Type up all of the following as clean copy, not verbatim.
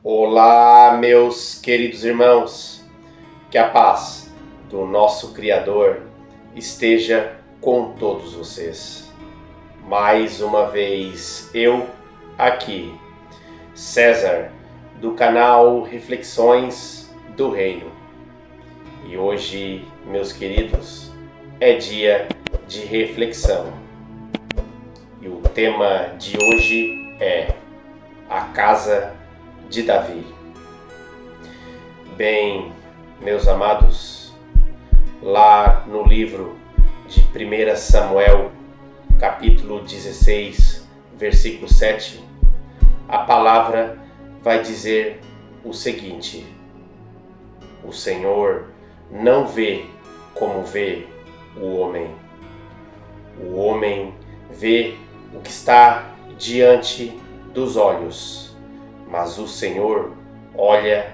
Olá, meus queridos irmãos, que a paz do nosso Criador esteja com todos vocês. Mais uma vez, eu aqui, César, do canal Reflexões do Reino. E hoje, meus queridos, é dia de reflexão. E o tema de hoje é a casa de Davi. Bem, meus amados, lá no livro de 1 Samuel, capítulo 16, versículo 7, a palavra vai dizer o seguinte: o Senhor não vê como vê o homem. O homem vê o que está diante dos olhos, mas o Senhor olha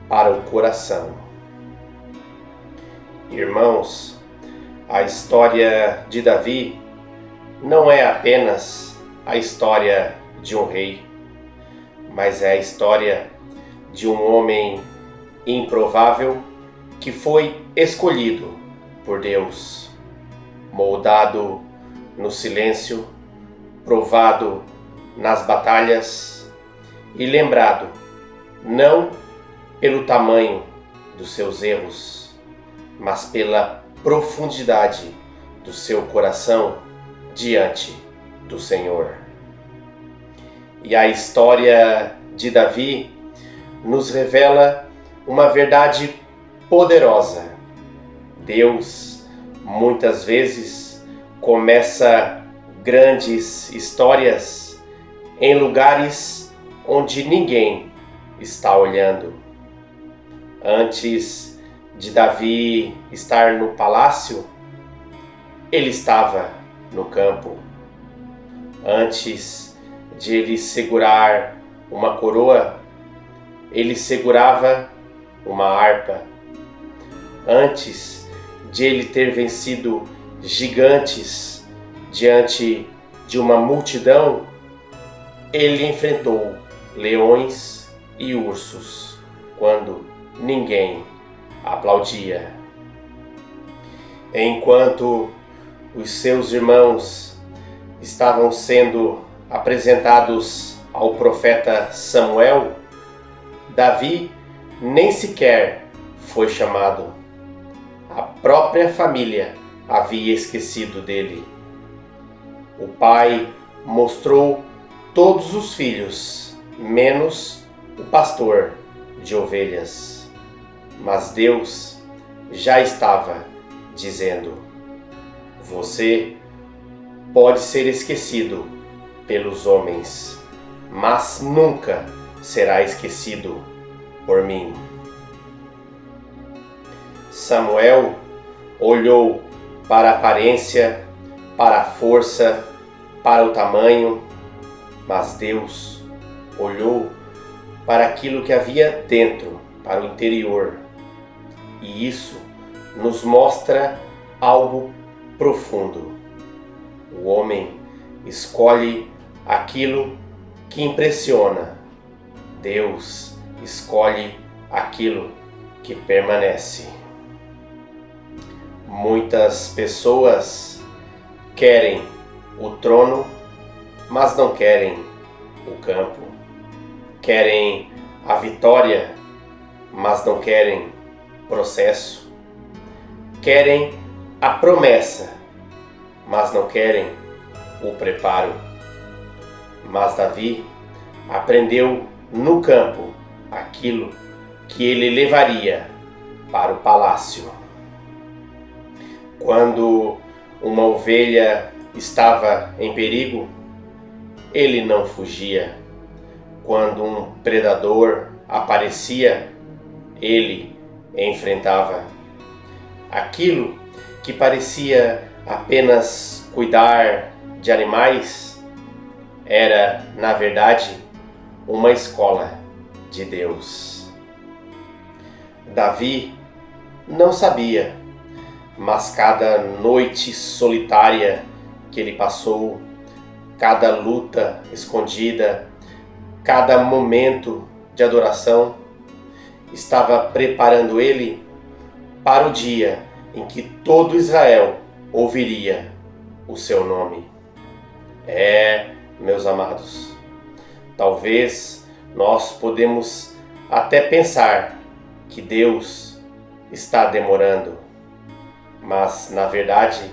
para o coração. Irmãos, a história de Davi não é apenas a história de um rei, mas é a história de um homem improvável que foi escolhido por Deus, moldado no silêncio, provado nas batalhas e lembrado não pelo tamanho dos seus erros, mas pela profundidade do seu coração diante do Senhor. E a história de Davi nos revela uma verdade poderosa. Deus muitas vezes começa grandes histórias em lugares onde ninguém está olhando. Antes de Davi estar no palácio, ele estava no campo. Antes de ele segurar uma coroa, ele segurava uma harpa. Antes de ele ter vencido gigantes diante de uma multidão, ele enfrentou leões e ursos quando ninguém aplaudia. Enquanto os seus irmãos estavam sendo apresentados ao profeta Samuel, Davi nem sequer foi chamado. A própria família havia esquecido dele. O pai mostrou todos os filhos, menos o pastor de ovelhas. Mas Deus já estava dizendo: você pode ser esquecido pelos homens, mas nunca será esquecido por mim. Samuel olhou para a aparência, para a força, para o tamanho, mas Deus olhou para aquilo que havia dentro, para o interior. E isso nos mostra algo profundo. O homem escolhe aquilo que impressiona. Deus escolhe aquilo que permanece. Muitas pessoas querem o trono, mas não querem o campo. Querem a vitória, mas não querem processo. Querem a promessa, mas não querem o preparo. Mas Davi aprendeu no campo aquilo que ele levaria para o palácio. Quando uma ovelha estava em perigo, ele não fugia. Quando um predador aparecia, ele enfrentava. Aquilo que parecia apenas cuidar de animais era, na verdade, uma escola de Deus. Davi não sabia, mas cada noite solitária que ele passou, cada luta escondida, cada momento de adoração, estava preparando ele para o dia em que todo Israel ouviria o seu nome. Meus amados, talvez nós podemos até pensar que Deus está demorando, mas na verdade,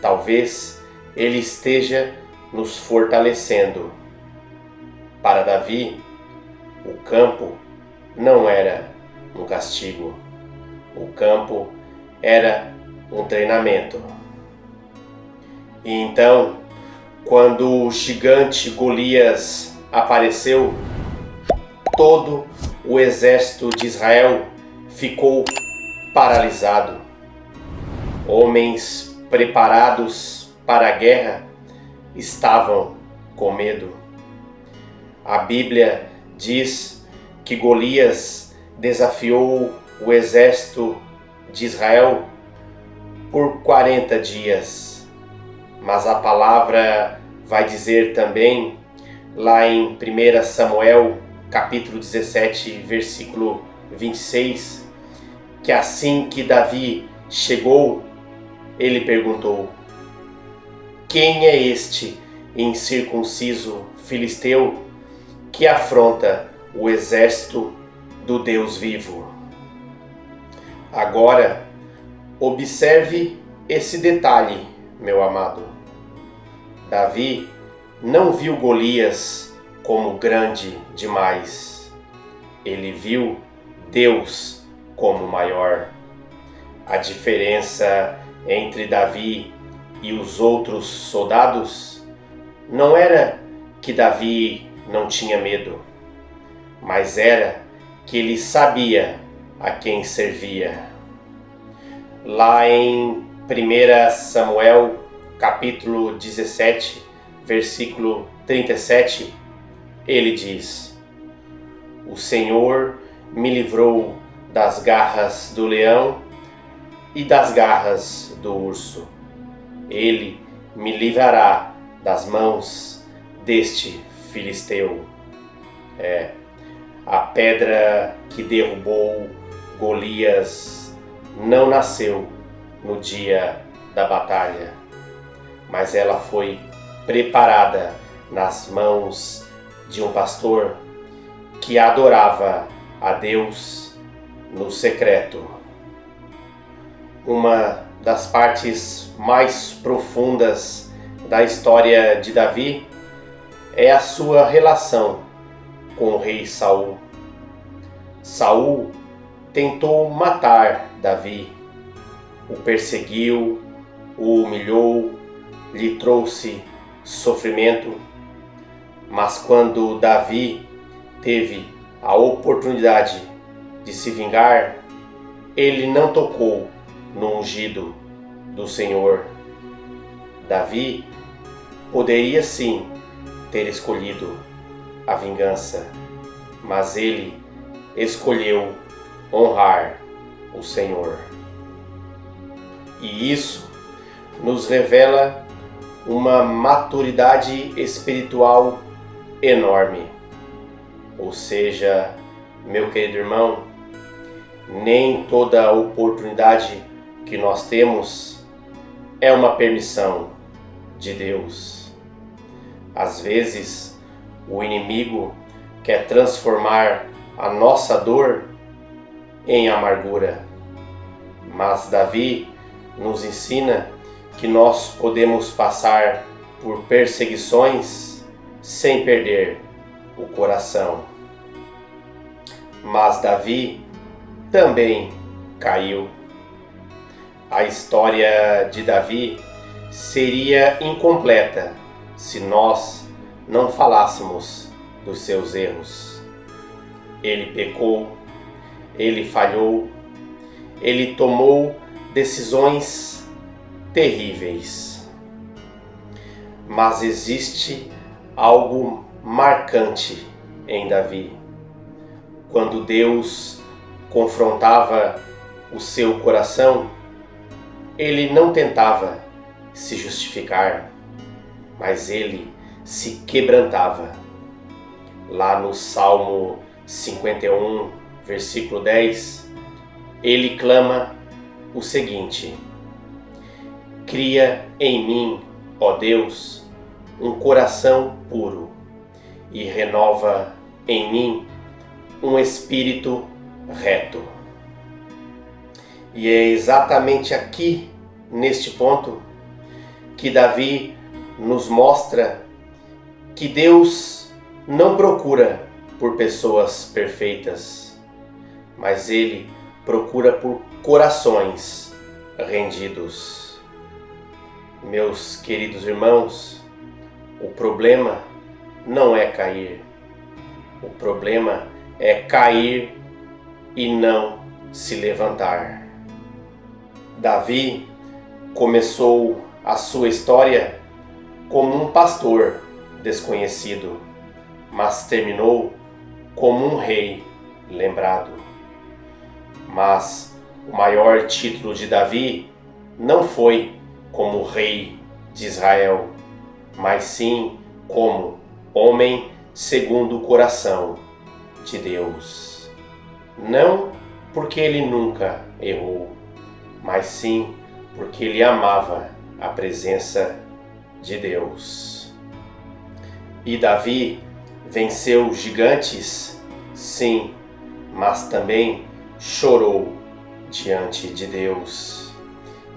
talvez Ele esteja nos fortalecendo. Para Davi, o campo não era um castigo, o campo era um treinamento. E então, quando o gigante Golias apareceu, todo o exército de Israel ficou paralisado. Homens preparados para a guerra estavam com medo. A Bíblia diz que Golias desafiou o exército de Israel por 40 dias. Mas a palavra vai dizer também, lá em 1 Samuel, capítulo 17, versículo 26, que assim que Davi chegou, ele perguntou: quem é este incircunciso filisteu que afronta o exército do Deus vivo? Agora, observe esse detalhe, meu amado. Davi não viu Golias como grande demais. Ele viu Deus como maior. A diferença entre Davi e os outros soldados não era que Davi não tinha medo, mas era que ele sabia a quem servia. Lá em 1 Samuel, capítulo 17, versículo 37, ele diz: o Senhor me livrou das garras do leão e das garras do urso. Ele me livrará das mãos deste filisteu. A pedra que derrubou Golias não nasceu no dia da batalha, mas ela foi preparada nas mãos de um pastor que adorava a Deus no secreto. Uma das partes mais profundas da história de Davi é a sua relação com o rei Saul. Saul tentou matar Davi, o perseguiu, o humilhou, lhe trouxe sofrimento, mas quando Davi teve a oportunidade de se vingar, ele não tocou no ungido do Senhor. Davi poderia sim ter escolhido a vingança, mas ele escolheu honrar o Senhor. E isso nos revela uma maturidade espiritual enorme. Ou seja, meu querido irmão, nem toda oportunidade que nós temos é uma permissão de Deus. Às vezes, o inimigo quer transformar a nossa dor em amargura. Mas Davi nos ensina que nós podemos passar por perseguições sem perder o coração. Mas Davi também caiu. A história de Davi seria incompleta se nós não falássemos dos seus erros. Ele pecou, ele falhou, ele tomou decisões terríveis. Mas existe algo marcante em Davi. Quando Deus confrontava o seu coração, ele não tentava se justificar, mas ele se quebrantava. Lá no Salmo 51, versículo 10, ele clama o seguinte: cria em mim, ó Deus, um coração puro e renova em mim um espírito reto. E é exatamente aqui, neste ponto, que Davi nos mostra que Deus não procura por pessoas perfeitas, mas Ele procura por corações rendidos. Meus queridos irmãos, o problema não é cair. O problema é cair e não se levantar. Davi começou a sua história como um pastor desconhecido, mas terminou como um rei lembrado. Mas o maior título de Davi não foi como rei de Israel, mas sim como homem segundo o coração de Deus. Não porque ele nunca errou, mas sim porque ele amava a presença de Deus. E Davi venceu gigantes, sim, mas também chorou diante de Deus.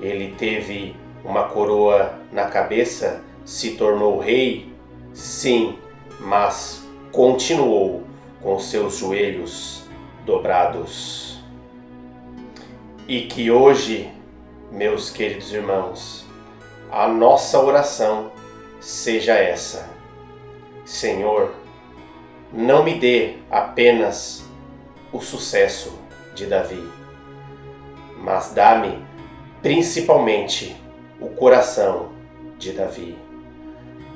Ele teve uma coroa na cabeça, se tornou rei, sim, mas continuou com seus joelhos dobrados. E que hoje, meus queridos irmãos, a nossa oração seja essa: Senhor, não me dê apenas o sucesso de Davi, mas dá-me principalmente o coração de Davi,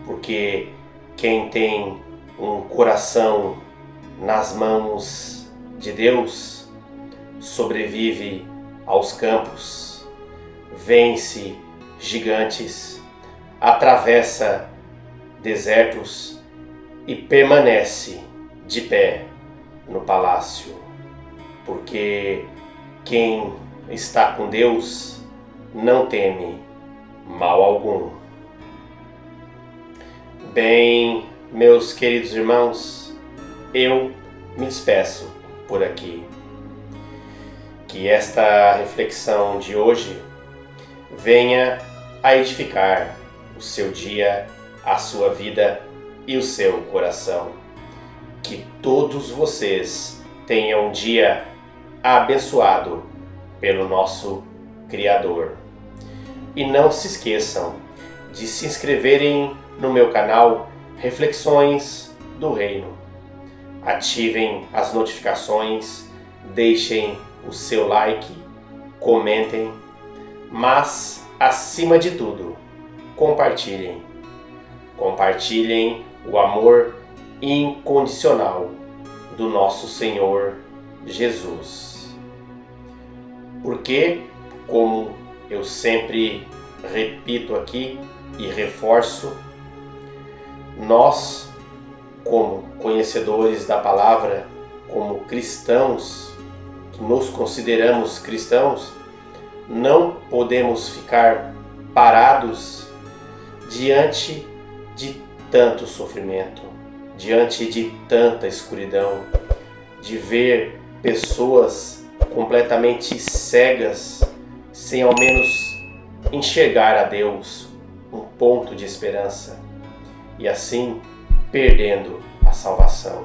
porque quem tem um coração nas mãos de Deus sobrevive aos campos, vence gigantes, atravessa desertos e permanece de pé no palácio, porque quem está com Deus não teme mal algum. Bem, meus queridos irmãos, eu me despeço por aqui. Que esta reflexão de hoje venha a edificar o seu dia, a sua vida e o seu coração. Que todos vocês tenham um dia abençoado pelo nosso Criador. E não se esqueçam de se inscreverem no meu canal Reflexões do Reino. Ativem as notificações, deixem o seu like, comentem, mas acima de tudo, compartilhem. Compartilhem o amor incondicional do nosso Senhor Jesus. Porque, como eu sempre repito aqui e reforço, nós, como conhecedores da palavra, como cristãos, que nos consideramos cristãos, não podemos ficar parados diante de tanto sofrimento, diante de tanta escuridão, de ver pessoas completamente cegas, sem ao menos enxergar a Deus, um ponto de esperança, e assim perdendo a salvação,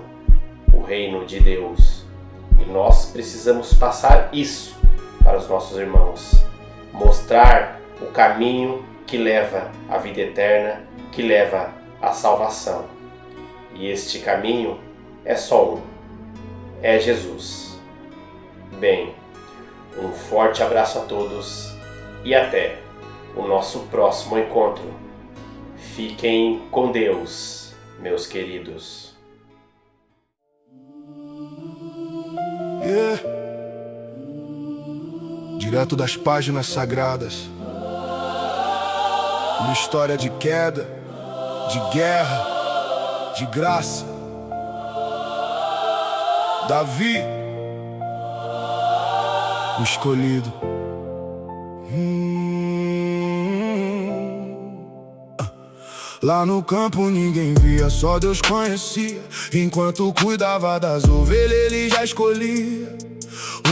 o reino de Deus. E nós precisamos passar isso para os nossos irmãos, mostrar o caminho que leva à vida eterna, que leva à salvação. E este caminho é só um, é Jesus. Bem, um forte abraço a todos e até o nosso próximo encontro. Fiquem com Deus, meus queridos. Direto das páginas sagradas, uma história de queda, de guerra, de graça. Davi, o escolhido. Lá no campo ninguém via, só Deus conhecia. Enquanto cuidava das ovelhas, ele já escolhia.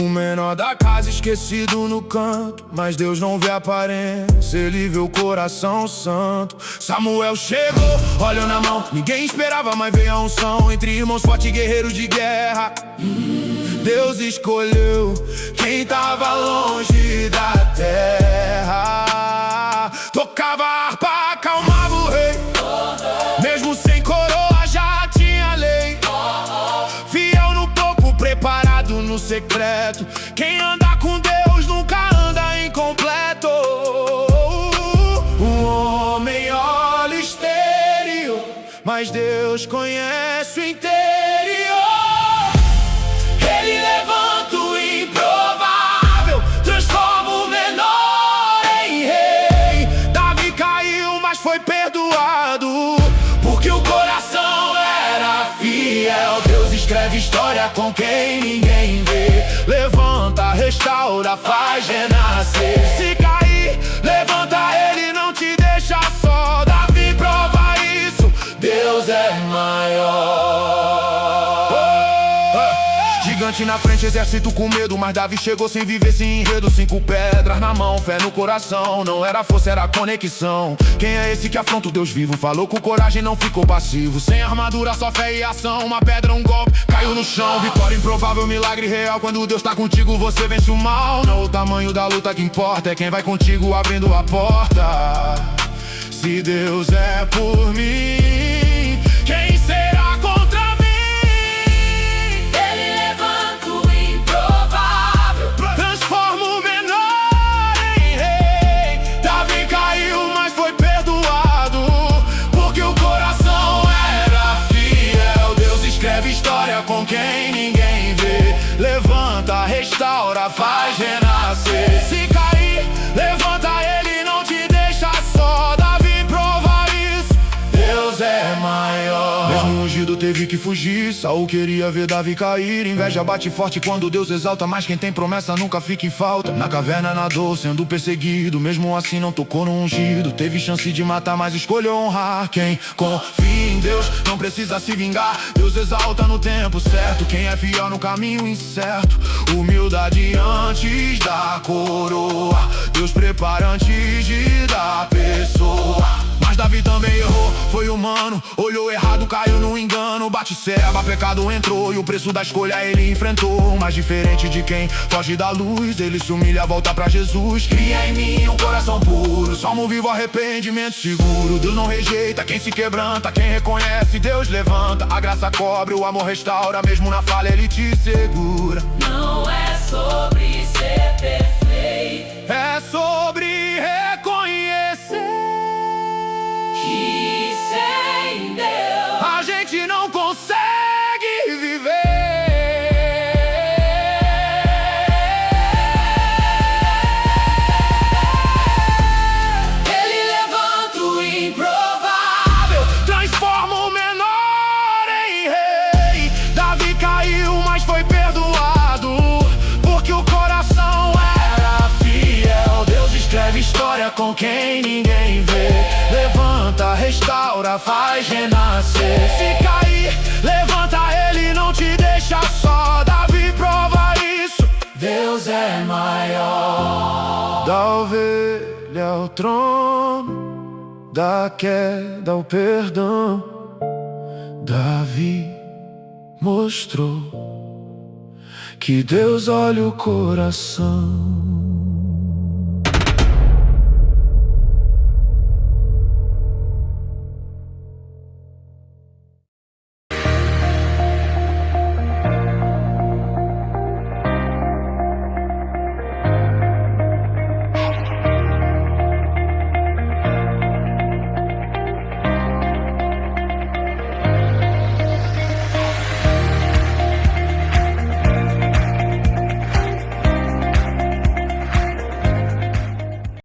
O menor da casa esquecido no canto, mas Deus não vê a aparência, ele vê o coração santo. Samuel chegou, olhou na mão, ninguém esperava, mas veio a unção. Entre irmãos fortes, guerreiros de guerra, Deus escolheu quem tava longe da terra. Tocava a harpa, acalmava o rei, mesmo sem coroa já tinha lei. Fiel no pouco, preparado no secreto. Quem anda com Deus nunca anda incompleto. Um homem olha o exterior, mas Deus conhece o interior. Ele levanta o improvável, transforma o menor em rei. Davi caiu, mas foi perdoado, porque o coração era fiel. Deus escreve história com quem ninguém vê. Levanta, restaura, faz renascer. Se cair, levanta, ele não te deixa só. Davi prova isso, Deus é maior. Gigante na frente, exército com medo, mas Davi chegou sem viver, sem enredo. 5 pedras na mão, fé no coração. Não era força, era conexão. Quem é esse que afronta o Deus vivo? Falou com coragem, não ficou passivo. Sem armadura, só fé e ação. Uma pedra, um golpe, caiu no chão. Vitória improvável, milagre real. Quando Deus tá contigo, você vence o mal. Não o tamanho da luta que importa, é quem vai contigo abrindo a porta. Se Deus é por mim, quem será contra mim? Com quem ninguém vê. Levanta, restaura, faz renascer. Se cair, levanta, ele não te deixa só. Davi prova isso, Deus é maior. Mesmo ungido teve que fugir, Saul queria ver Davi cair. Inveja bate forte quando Deus exalta, mas quem tem promessa nunca fica em falta. Na caverna nadou sendo perseguido, mesmo assim não tocou no ungido. Teve chance de matar, mas escolheu honrar. Quem confia em Deus não precisa se vingar. Deus exalta no tempo certo, quem é fiel no caminho incerto. Humildade antes da coroa, Deus prepara antes de dar pessoa. Mas Davi também errou, foi humano, olhou errado, caiu no engano. Batseba, pecado entrou e o preço da escolha ele enfrentou. Mas diferente de quem foge da luz, ele se humilha, volta pra Jesus. Cria em mim um coração puro, salmo vivo, arrependimento seguro. Deus não rejeita quem se quebranta, quem reconhece, Deus levanta. A graça cobre, o amor restaura, mesmo na falha ele te segura. Não é sobre ser perfeito, é sobre reconhecer que sem Deus a gente não consegue viver. Ele levanta o improvável, Transforma o menor em rei. Davi caiu, mas foi perdoado, porque o coração era fiel. Deus escreve história com quem ninguém vê. Levanta, restaura, faz renascer. Se cair, levanta, ele não te deixa só. Davi prova isso, Deus é maior. Da ovelha ao trono, da queda ao perdão, Davi mostrou que Deus olha o coração.